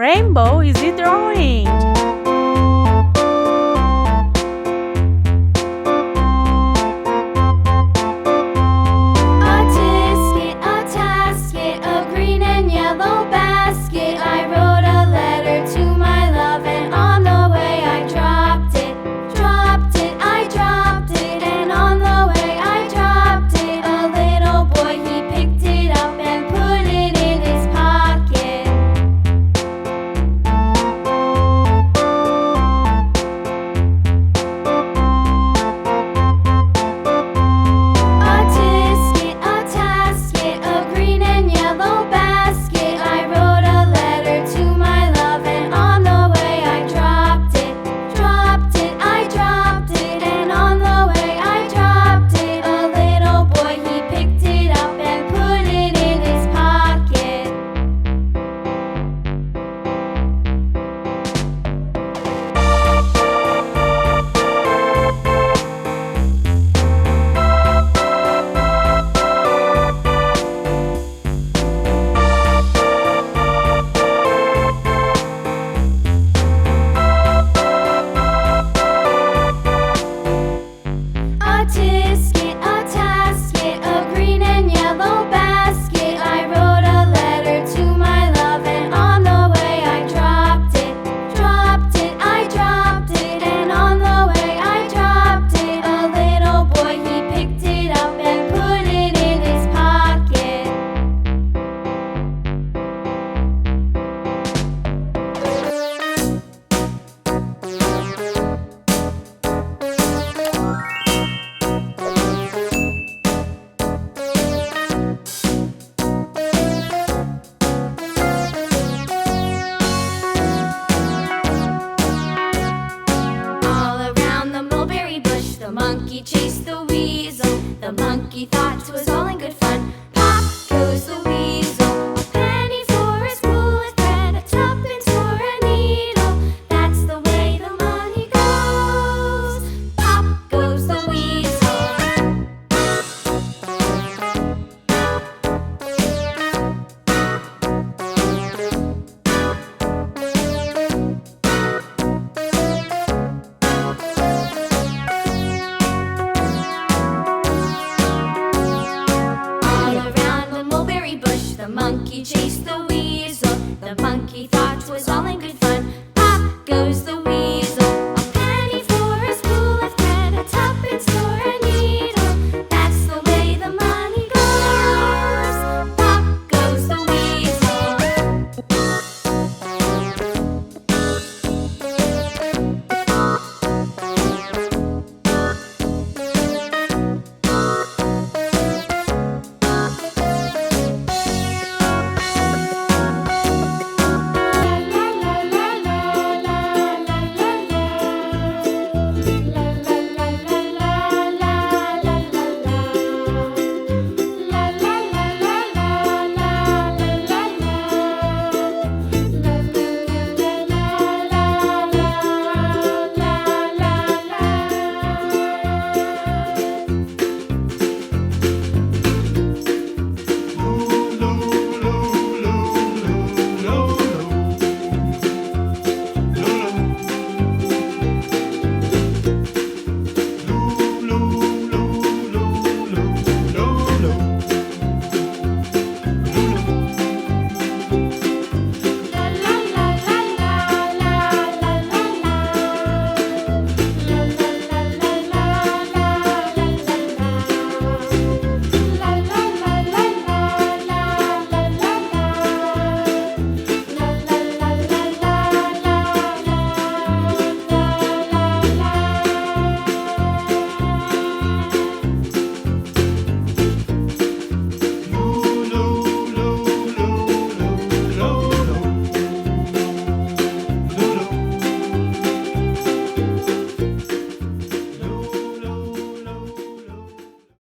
rainbow is he drawing? A tasket, a green and yellow basket. I wrote a letter to my love, and on the way I dropped it. I dropped it, and on the way I dropped it. A little boy, he picked it up and put it in his pocket. A tasket, a green and yellow basket. I wrote a letter to my love, and on the way I dropped it. I dropped it, and on the way I dropped it. A little boy, he picked it up and put it in his pocket. A tasket, a green and yellow basket. I wrote a letter to my love, and on the way I dropped it. I dropped it, and on the way I dropped it. A little boy, he picked it up and put it in his pocket. All around the mulberry bush, the monkey chased the weasel. The monkey thought 'twas all in good fun. Pop goes the weasel. A penny for a spool of thread, a tuppence for a needle. That's the way the money goes. Pop goes the weasel. All around the mulberry bush, the monkey chased the weasel. The monkey thought 'twas all in good fun. Pop goes the weasel.